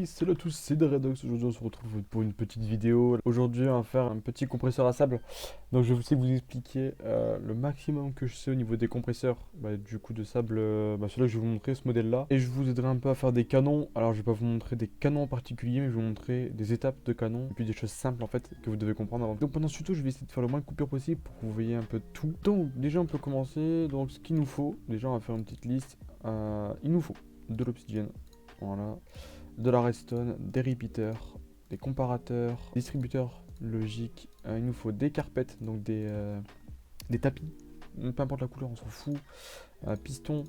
Hey, salut à tous, c'est Redox. Aujourd'hui, on se retrouve pour une petite vidéo. Aujourd'hui, on va faire un petit compresseur à sable. Donc, je vais aussi vous expliquer le maximum que je sais au niveau des compresseurs du coup de sable. Celui-là, je vais vous montrer ce modèle-là. Et je vous aiderai un peu à faire des canons. Alors, je vais pas vous montrer des canons en particulier, mais je vais vous montrer des étapes de canons. Et puis des choses simples en fait que vous devez comprendre avant. Donc, pendant ce tuto, je vais essayer de faire le moins de coupures possible pour que vous voyez un peu tout. Donc, déjà, on peut commencer. Donc, ce qu'il nous faut, déjà, on va faire une petite liste. Il nous faut de l'obsidienne. Voilà, de la redstone, des repeaters, des comparateurs, distributeurs logiques. Il nous faut des carpettes, donc des tapis. Peu importe la couleur, on s'en fout. Piston,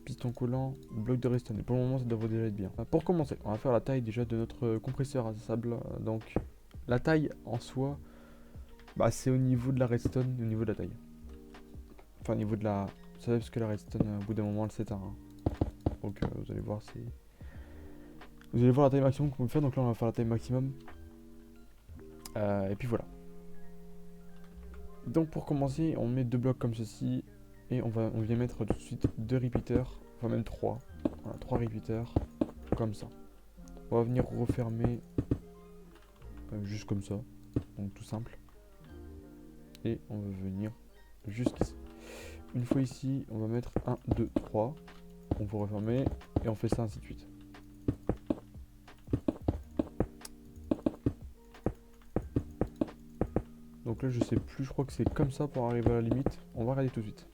piston collant, bloc de redstone. Et pour le moment, ça devrait déjà être bien. Pour commencer, on va faire la taille déjà de notre compresseur à sable. Donc, la taille en soi, c'est au niveau de la redstone, au niveau de la taille. Enfin, au niveau de la. Vous savez, parce que la redstone, au bout d'un moment, elle s'éteint. Donc, vous allez voir, c'est. Vous allez voir la taille maximum qu'on peut faire, donc là on va faire la taille maximum. Et puis voilà. Donc pour commencer, on met deux blocs comme ceci. Et on vient mettre tout de suite deux repeaters. Enfin même trois. Voilà, trois repeaters. Comme ça. On va venir refermer. Juste comme ça. Donc tout simple. Et on va venir jusqu'ici. Une fois ici, on va mettre 1, 2, 3. On va refermer. Et on fait ça ainsi de suite. Donc là je sais plus, je crois que c'est comme ça pour arriver à la limite. On va regarder tout de suite.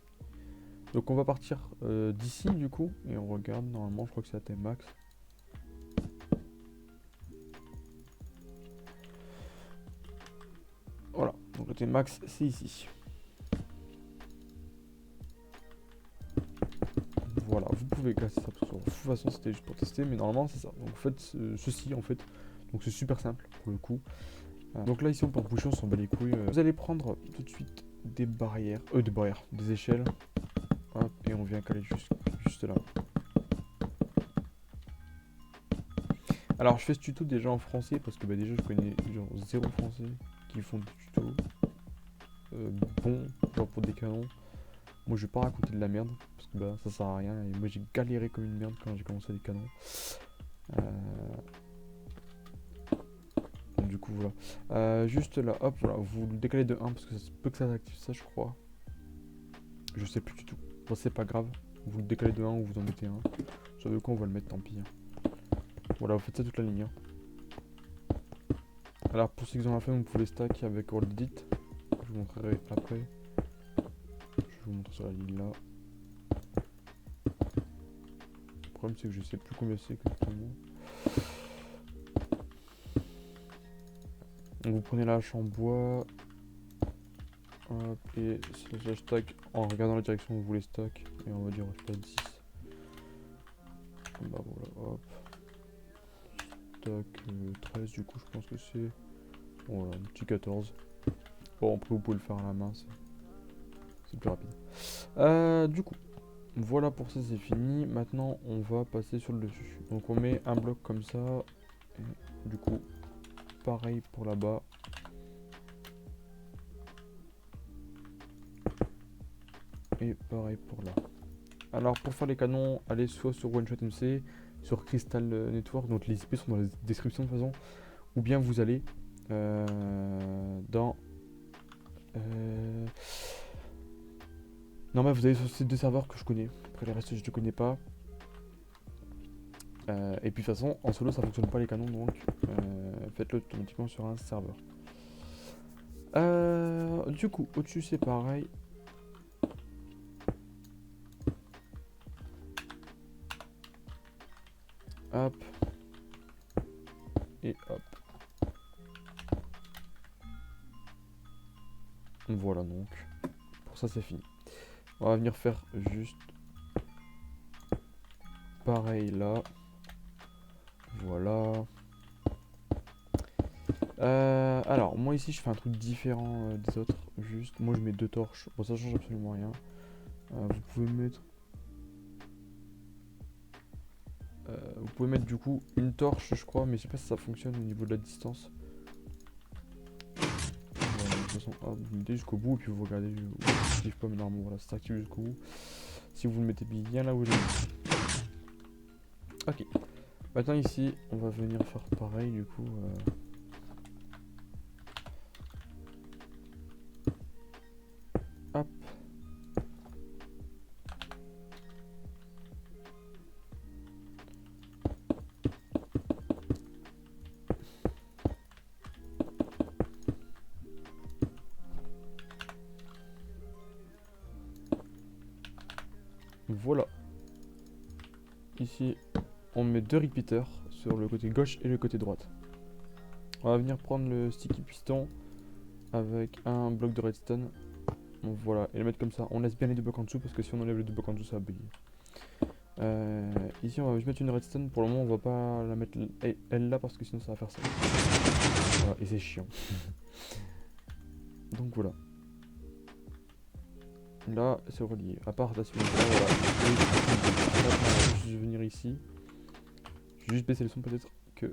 Donc on va partir d'ici du coup. Et on regarde, normalement je crois que c'est la taille max. Voilà, donc la taille max c'est ici. Voilà, vous pouvez casser ça parce que de toute façon c'était juste pour tester, mais normalement c'est ça. Donc vous faites ceci en fait. Donc c'est super simple pour le coup. Donc là ici on peut en boucher, on s'en bat les couilles. Vous allez prendre tout de suite des barrières, des échelles. Hop, et on vient caler juste là. Alors je fais ce tuto déjà en français parce que déjà je connais genre zéro français qui font des tutos bons, genre pour des canons. Moi je vais pas raconter de la merde parce que ça sert à rien et moi j'ai galéré comme une merde quand j'ai commencé les canons. Du coup voilà. Juste là, hop, voilà, vous le décalez de 1 parce que ça se peut que ça active ça je crois. Je sais plus du tout. Bon c'est pas grave. Vous le décalez de 1 ou vous en mettez un. Sur le coup on va le mettre tant pis. Voilà, vous faites ça toute la ligne. Alors pour ceux qui ont la flemme, vous pouvez stack avec World Edit. Je vous montrerai après. Je vous montre sur la ligne là. Le problème c'est que je sais plus combien c'est exactement. Donc vous prenez la hache en bois. Hop, et slash stack en regardant la direction où vous voulez stack. Et on va dire je sais pas 10. Bah voilà, hop. Stack 13 du coup je pense que c'est. Voilà, un petit 14. Bon après vous pouvez le faire à la main, c'est plus rapide. Du coup, voilà pour ça c'est fini. Maintenant on va passer sur le dessus. Donc on met un bloc comme ça. Et du coup, pareil pour là-bas. Et pareil pour là. Alors pour faire les canons, allez soit sur One Shot MC, sur Crystal Network, donc les IP sont dans la description de toute façon. Ou bien vous allez dans... Non mais vous allez sur ces deux serveurs que je connais. Après les restes je ne connais pas. Et puis de toute façon en solo ça fonctionne pas les canons donc faites-le automatiquement sur un serveur. Du coup au-dessus c'est pareil. Hop. Et hop. Voilà donc. Pour ça c'est fini. On va venir faire juste pareil là. Voilà. Alors moi ici je fais un truc différent des autres. Juste moi je mets deux torches. Bon ça change absolument rien. Vous pouvez mettre du coup une torche je crois, mais je sais pas si ça fonctionne au niveau de la distance. Voilà, de toute façon hop, vous le mettez jusqu'au bout et puis vous regardez où ça s'active pas, mais normalement voilà ça s'active jusqu'au bout. Si vous le mettez bien là où je l'ai mis. Ok. Maintenant ici, on va venir faire pareil du coup. Hop. Voilà. Ici, on met 2 repeaters sur le côté gauche et le côté droite. On va venir prendre le sticky piston avec un bloc de redstone. Donc voilà, et le mettre comme ça. On laisse bien les deux blocs en dessous parce que si on enlève les deux blocs en dessous, ça va bugger. Ici, on va juste mettre une redstone. Pour le moment, on va pas la mettre elle là parce que sinon ça va faire ça. Voilà, et c'est chiant. Donc voilà. Là, c'est relié. À part là, si vous voulez, voilà. Maintenant, on va juste venir ici. Je vais juste baisser le son peut-être que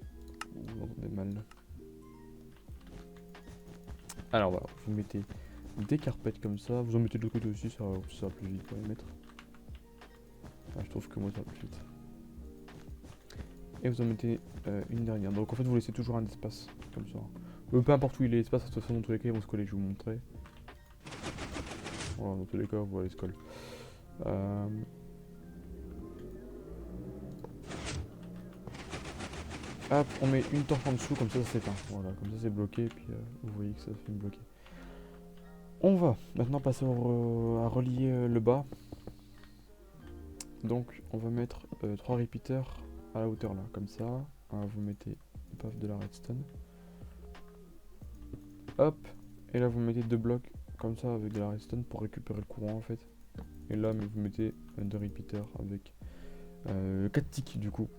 vous entendez mal. Alors voilà, vous mettez des carpettes comme ça. Vous en mettez de l'autre côté aussi, ça va plus vite pour les mettre. Ah, je trouve que moi ça va plus vite. Et vous en mettez une dernière. Donc en fait, vous laissez toujours un espace comme ça. Peu importe où il est l'espace, de toute façon, dans tous les cas, ils vont se coller. Je vais vous montrer. Voilà, dans tous les cas, voilà, ils se collent. Hop, on met une torche en dessous, comme ça s'éteint. Voilà, comme ça c'est bloqué, et puis vous voyez que ça se fait bloquer. On va maintenant passer à relier le bas. Donc on va mettre 3 repeaters à la hauteur là, comme ça. Vous mettez paf, de la redstone. Hop, et là vous mettez 2 blocs comme ça avec de la redstone pour récupérer le courant en fait. Et là vous mettez 2 repeaters avec 4 ticks du coup.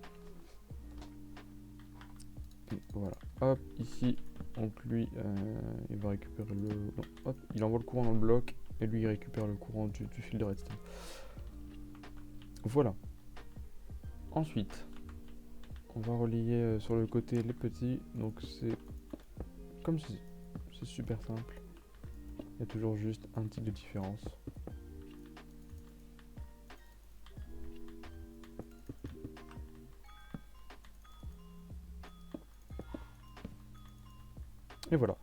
Et voilà, hop, ici, donc lui, il va récupérer le... Non, hop, il envoie le courant dans le bloc, et lui il récupère le courant du fil de redstone. Voilà. Ensuite, on va relier sur le côté les petits, donc c'est comme ceci. C'est super simple. Il y a toujours juste un tick de différence. Et voilà.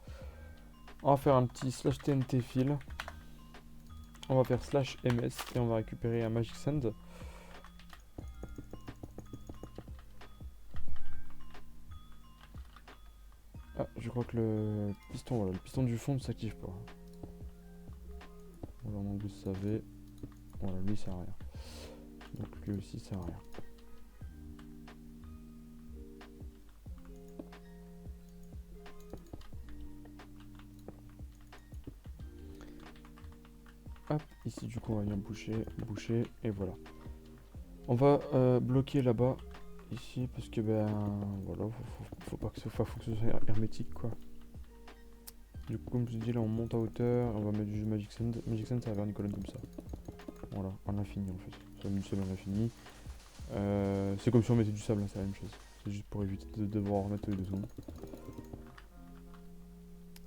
On va faire un petit slash TNT fil. On va faire slash MS et on va récupérer un Magic Sand. Ah, je crois que le piston, voilà, le piston du fond ne s'active pas. Voilà, donc vous savez. Voilà, lui il sert à rien. Donc lui aussi sert à rien. Hop, ici du coup on va venir boucher, et voilà. On va bloquer là-bas, ici, parce que ben voilà, faut pas que faut que ce soit hermétique quoi. Du coup comme je vous dis là on monte à hauteur, on va mettre du Magic Sand. Magic Sand ça va faire une colonne comme ça. Voilà, en infini en fait. Ça met du sable en infini. C'est comme si on mettait du sable, hein, c'est la même chose. C'est juste pour éviter de devoir remettre tous les 2 secondes.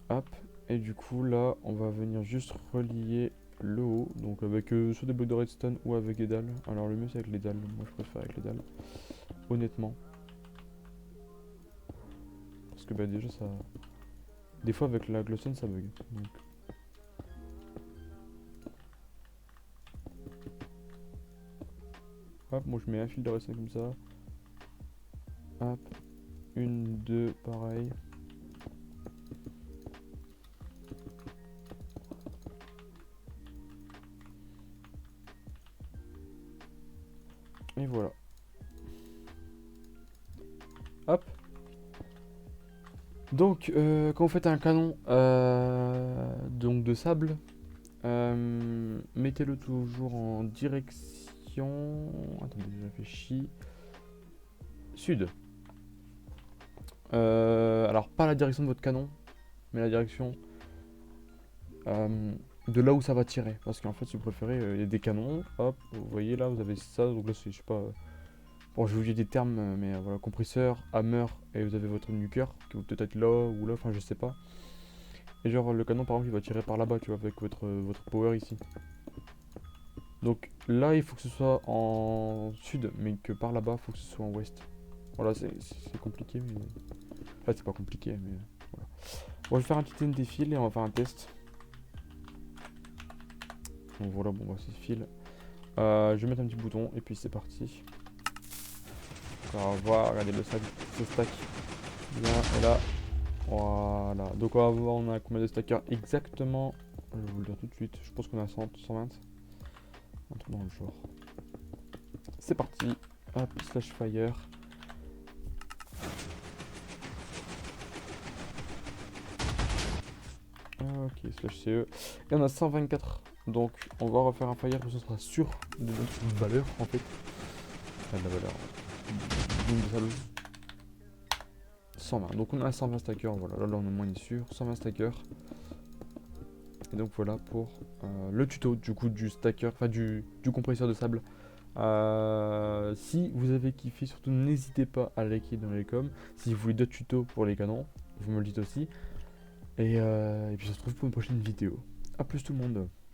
Hop, et du coup là on va venir juste relier le haut, donc avec soit des blocs de redstone ou avec des dalles. Alors le mieux c'est avec les dalles, moi je préfère avec les dalles, honnêtement. Parce que bah déjà ça... Des fois avec la glowstone ça bug. Donc... Hop, moi je mets un fil de redstone comme ça. Hop, une, deux, pareil. Et voilà. Hop. Donc, quand vous faites un canon donc de sable, mettez-le toujours en direction... Attendez, je réfléchis. Sud. Alors, pas la direction de votre canon, mais la direction de là où ça va tirer. Parce qu'en fait, si vous préférez, il y a des canons. Hop, vous voyez là, vous avez ça. Donc là, c'est, je sais pas... Bon, je vais vous dire des termes, mais voilà, compresseur, hammer, et vous avez votre nuker, qui va peut-être être là ou là, enfin je sais pas. Et genre le canon par exemple il va tirer par là-bas, tu vois, avec votre power ici. Donc là il faut que ce soit en sud, mais que par là-bas il faut que ce soit en ouest. Voilà, c'est compliqué, mais... Enfin, c'est pas compliqué, mais... Voilà. Bon, je vais faire un petit ND fil et on va faire un test. Donc voilà, bon, bah, c'est fil. Je vais mettre un petit bouton et puis c'est parti. On va voir, regardez le stack, ce stack. Bien, et là, voilà. Donc on va voir, on a combien de stackers exactement. Je vais vous le dire tout de suite. Je pense qu'on a 100, 120. Un truc dans le genre. C'est parti. Hop, slash fire. Ok, slash CE. Et on a 124. Donc on va refaire un fire, ce sera sûr de notre valeur en fait. Enfin, de la valeur. Boum de salaud. 120. Donc on a 120 stackers. Voilà, là on est moins sûr. 120 stackers. Et donc voilà pour le tuto du coup du stacker, enfin du compresseur de sable. Si vous avez kiffé, surtout n'hésitez pas à liker dans les coms. Si vous voulez d'autres tutos pour les canons, vous me le dites aussi. Et puis on se retrouve pour une prochaine vidéo. A plus tout le monde.